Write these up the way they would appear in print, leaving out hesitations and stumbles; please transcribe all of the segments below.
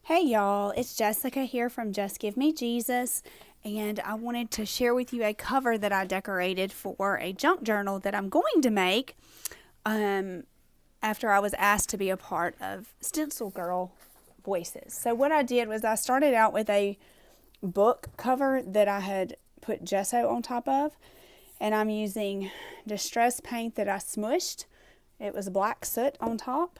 Hey y'all, it's Jessica here from Just Give Me Jesus, and I wanted to share with you a cover that I decorated for a junk journal that I'm going to make after I was asked to be a part of Stencil Girl Voices. So what I did was I started out with a book cover that I had put gesso on top of, and I'm using distress paint that I smushed. It was black soot on top.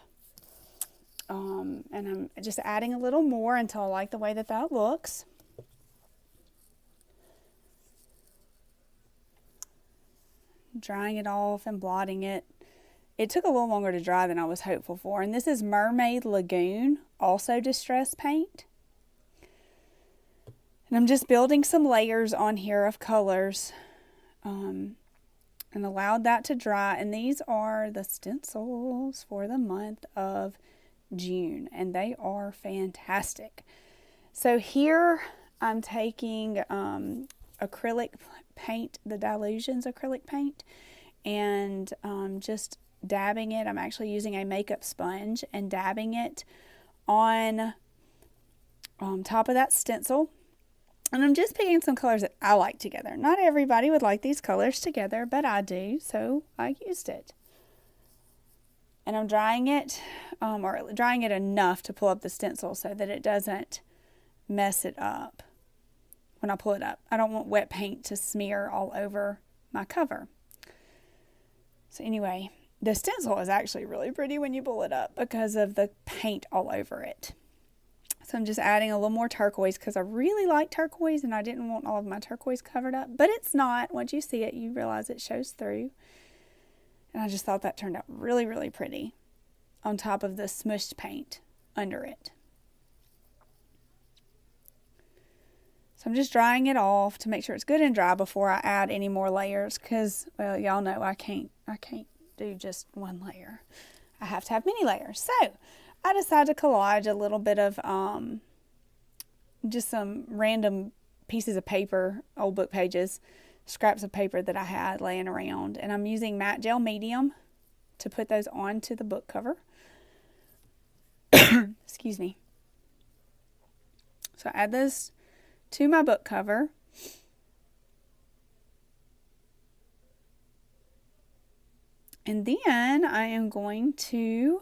And I'm just adding a little more until I like the way that looks. Drying it off and blotting it. It took a little longer to dry than I was hopeful for. And this is Mermaid Lagoon, also distress paint. And I'm just building some layers on here of colors. And allowed that to dry. And these are the stencils for the month of June, and they are fantastic. So here I'm taking acrylic paint, the Dyllusions acrylic paint, and just dabbing it. I'm actually using a makeup sponge and dabbing it on top of that stencil. And I'm just picking some colors that I like together. Not everybody would like these colors together, but I do, so I used it. And I'm drying it, or drying it enough to pull up the stencil so that it doesn't mess it up when I pull it up. I don't want wet paint to smear all over my cover. So anyway, the stencil is actually really pretty when you pull it up because of the paint all over it. So I'm just adding a little more turquoise because I really like turquoise and I didn't want all of my turquoise covered up. But it's not. Once you see it, you realize it shows through. And I just thought that turned out really, really pretty on top of the smushed paint under it. So I'm just drying it off to make sure it's good and dry before I add any more layers because, well, y'all know I can't do just one layer. I have to have many layers. So I decided to collage a little bit of just some random pieces of paper, old book pages, scraps of paper that I had laying around, and I'm using matte gel medium to put those onto the book cover. Excuse me. So I add those to my book cover. And then I am going to,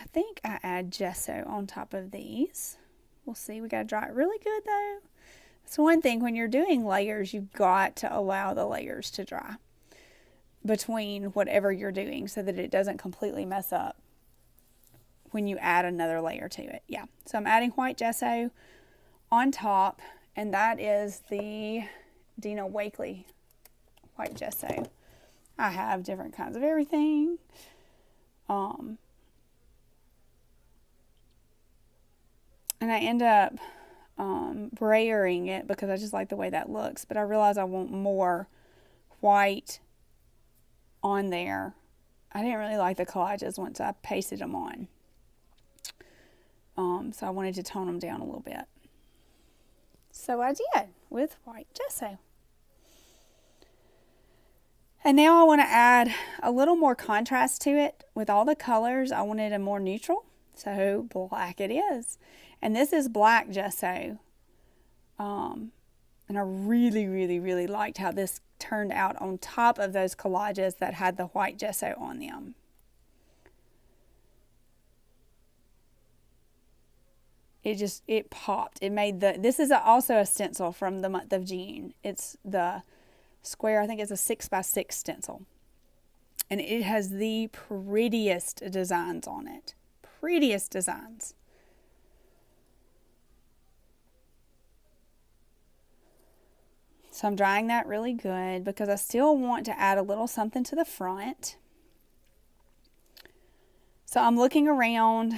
I think I add gesso on top of these. We'll see. We got to dry it really good though. That's one thing, when you're doing layers, you've got to allow the layers to dry between whatever you're doing so that it doesn't completely mess up when you add another layer to it. Yeah, so I'm adding white gesso on top, and that is the Dina Wakley white gesso. I have different kinds of everything. And I end up brayering it because I just like the way that looks, but I realize I want more white on there. I didn't really like the collages once I pasted them on, so I wanted to tone them down a little bit. So I did with white gesso. And now I want to add a little more contrast to it with all the colors. I wanted a more neutral, so black it is. And this is black gesso. And I really, really, really liked how this turned out on top of those collages that had the white gesso on them. It popped. It made this is also a stencil from the month of June. It's the square, I think it's a 6x6 stencil. And it has the prettiest designs on it. Prettiest designs. So I'm drying that really good because I still want to add a little something to the front. So I'm looking around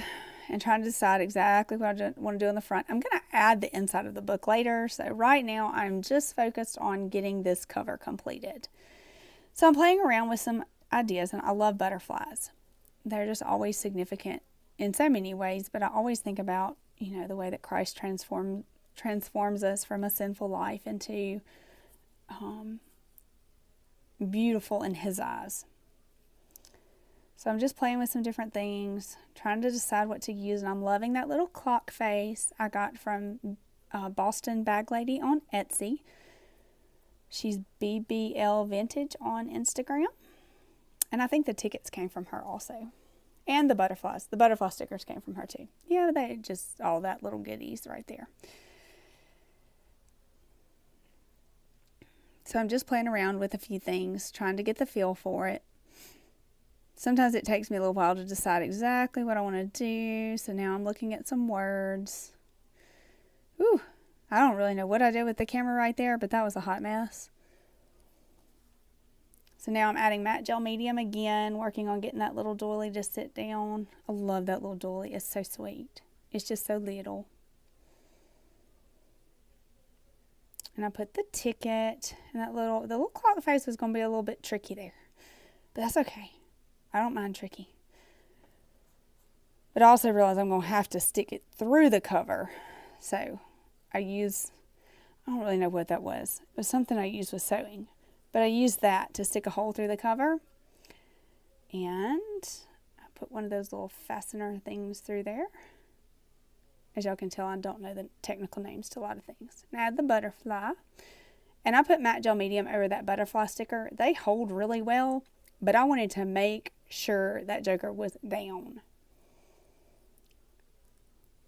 and trying to decide exactly what I want to do on the front. I'm going to add the inside of the book later. So right now I'm just focused on getting this cover completed. So I'm playing around with some ideas, and I love butterflies. They're just always significant in so many ways, but I always think about, you know, the way that Christ transforms us from a sinful life into beautiful in his eyes. So I'm just playing with some different things, trying to decide what to use, and I'm loving that little clock face I got from Boston Bag Lady on Etsy. She's BBL Vintage on Instagram. And I think the tickets came from her also. And the butterflies. The butterfly stickers came from her too. Yeah, they just all that little goodies right there. So I'm just playing around with a few things, trying to get the feel for it. Sometimes it takes me a little while to decide exactly what I want to do. So now I'm looking at some words. Ooh, I don't really know what I did with the camera right there, but that was a hot mess. So now I'm adding matte gel medium again, working on getting that little doily to sit down. I love that little doily. It's so sweet. It's just so little. And I put the ticket, and the little clock face was going to be a little bit tricky there. But that's okay. I don't mind tricky. But I also realize I'm going to have to stick it through the cover. So I don't really know what that was. It was something I used with sewing. But I used that to stick a hole through the cover. And I put one of those little fastener things through there. As y'all can tell, I don't know the technical names to a lot of things. And add the butterfly. And I put matte gel medium over that butterfly sticker. They hold really well, but I wanted to make sure that joker was down.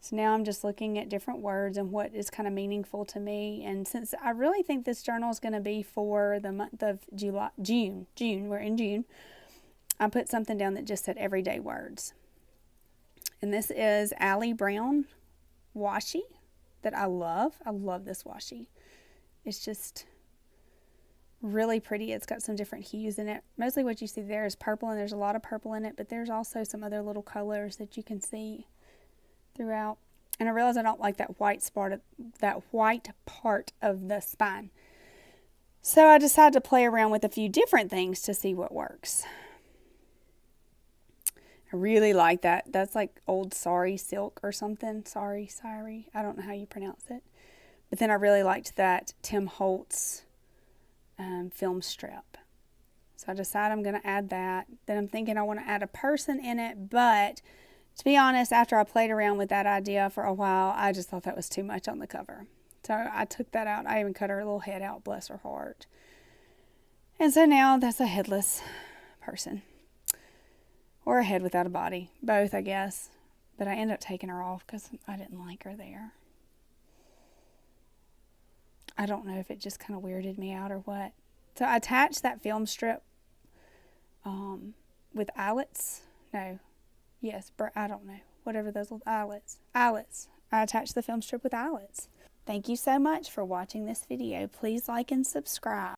So now I'm just looking at different words and what is kind of meaningful to me. And since I really think this journal is going to be for the month of June, we're in June, I put something down that just said everyday words. And this is Allie Brown washi that I love. I love this washi. It's just really pretty. It's got some different hues in it. Mostly what you see there is purple, and there's a lot of purple in it, but there's also some other little colors that you can see throughout. And I realize I don't like that white part of the spine. So I decided to play around with a few different things to see what works. I really like that. That's like old sari silk or something. Sari. I don't know how you pronounce it. But then I really liked that Tim Holtz film strip. So I decided I'm going to add that. Then I'm thinking I want to add a person in it, but to be honest, after I played around with that idea for a while, I just thought that was too much on the cover. So I took that out. I even cut her little head out, bless her heart. And so now that's a headless person. Or a head without a body. Both, I guess. But I ended up taking her off because I didn't like her there. I don't know if it just kind of weirded me out or what. So I attached that film strip with eyelets. No. Yes, I don't know. Whatever those little eyelets. I attached the film strip with eyelets. Thank you so much for watching this video. Please like and subscribe.